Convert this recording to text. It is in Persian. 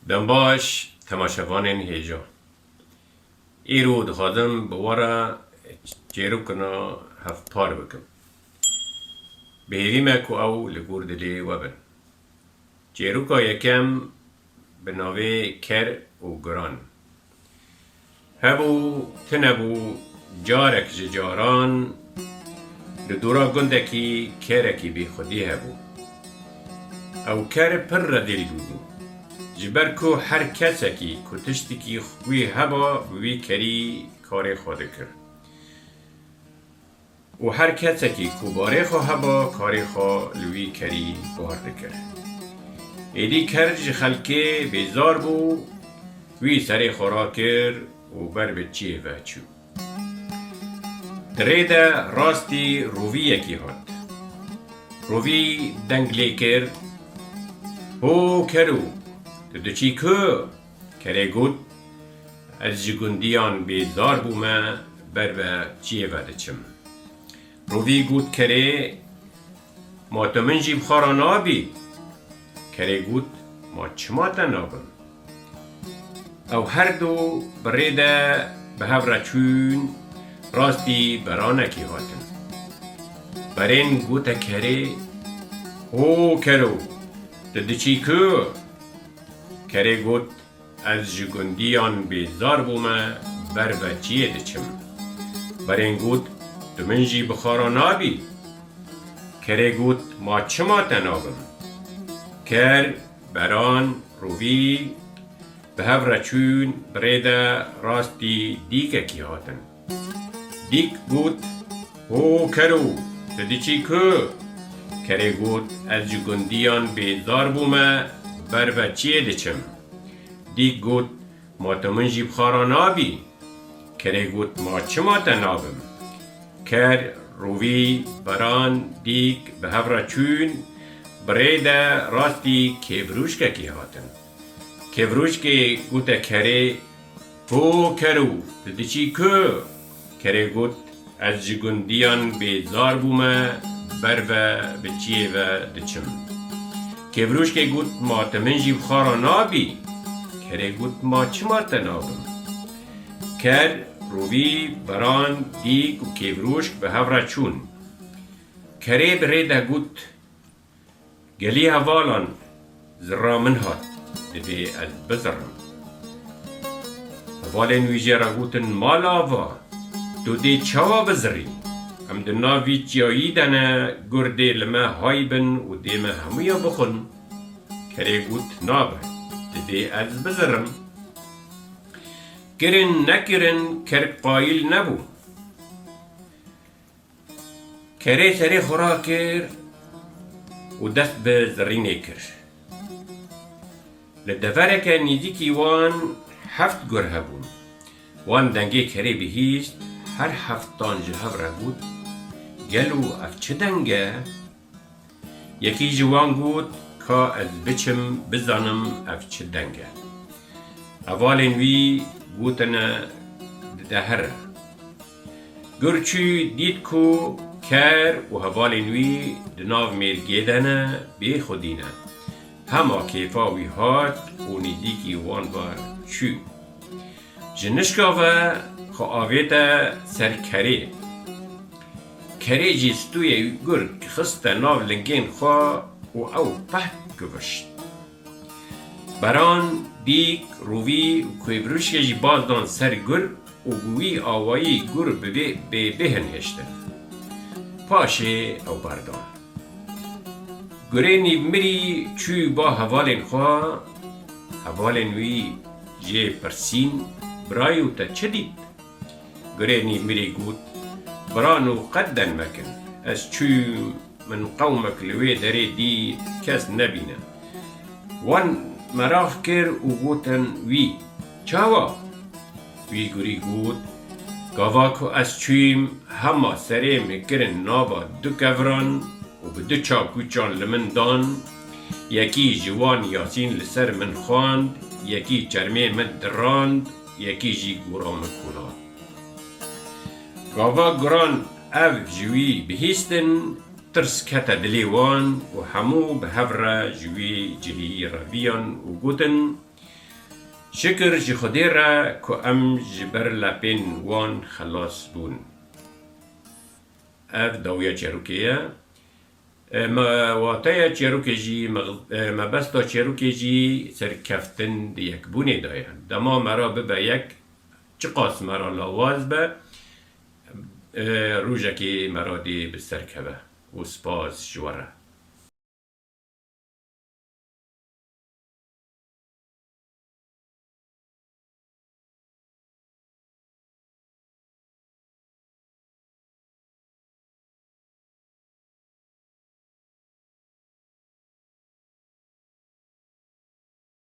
دنباش تماشاوان هیجا ایرو دخوادم بوارا جیرو کنا هفتار بکم بهیوی مکو او لگور دلی وبن جیرو کا یکم بناوه کر و گران هبو تنبو جارک جاران لدورا گندکی کرکی بی خودی هبو او کر پر دل دودو جبر کو هر کسکی که تشتکی خوی هبا وی کری کار خود کر و هر کسکی که باره خو هبا کار خو لوی کری بارد کر ایدی کرج خلکه بیزار بو وی سر خورا کر و بر بچی و چو دریده راستی روی یکی هات روی دنگلی کر هو کرو دچی که کره گود از جگندیان بیزار بومه بر به چیه ودچم روی گود کره ما تمن جیب خاران آبی کره گود ما چما تنابم او هر دو بریده به هفره چون راستی برانکی هاتن برین گوته کره او کرو دچی که کره گوت از جگندیان بیزار بومه بر بچیه دچم برین گوت دمنجی بخارا نابی کره گوت ما چما تنابم کر بران روی به هفره چون بریده راستی دیگه کی هاتن دیگ گوت او کرو ددیچی که کره گوت از جگندیان بیزار بومه بر بچیه دچم دیگ گوت ما تمن جیب خارا نابی کره گوت ما چما تنابم کر روی بران دیگ به هفره چون بریده راستی کبروش که کی هاتن کبروش که گوت کره هو کرو ددیچی که کره گوت از جگندیان بیزار بومه بر بچیه و دچم کبروش که گوت ما تمن جیب خارا نابی کره گوت ما چما تنابم کر روی بران دیگ و کبروش به هفره چون کره بریده گوت گلی هوالان زرامن هات دبی از بزرم هوالن ویجه را گوتن مال آوا دو دی چاوا بزری ام دنا وی چیایی دنه گرده لما های بن و دیمه همویا بخون کره گوت نابه دبی از بزرم کرن نکرن کرک قایل نبو کره سری خورا کر و دست به زرینه کر لدفرک نیزیکی وان هفت گر هبون وان دنگه کره بهیست هر هفتان جهب را بود گلو اف چه دنگه یکی جوان بود که از بچم بزنم اف چه دنگه اولین وی گوتنه دهره گرچی دید کو کر و هوالین وی دناو میل گیدنه بی خودینه همه کیفا وی هات و نیدیکی وان بار چو جنشکاوه خو آویتا سر کره کره جیستوی گر خسته ناو لنگین خوا و او پهت گوشت بران دیگ روی و کویبروش جی بازدان سر گر و گوی آوایی گر به بهن هشتن پاشه او بردان گره نیمری چوی با هوالین خواه هوالین وی جه پرسین برایو تا چه دید گره نیمری گود برانو قدن مکن از چوی من قومک لوی داره دید کس نبینه وان مراخ کر و گوتن وی چاوا وی گری گود گاوا که از چویم همه سره مکرن نابا دو کوران و به دو چاکوچان لمن دان یکی جوان یاسین لسر من خواند یکی چرمه من دراند یکی جی گورام کولاد گاوا گران او جوی بهیستن ترس کتا دلیوان و همو به هفره جوی جلی رویان و گوتن شکر جی خودی را که ام جبر لپین وان خلاص بون. اف داویا چروکیه. واتای چروکی جی مبستا چروکی جی سرکفتن دیک بونه دایه. دما مرا ببا یک چقاس مرا لاواز به روژه که مرا دی بسر که به و سپاس جواره.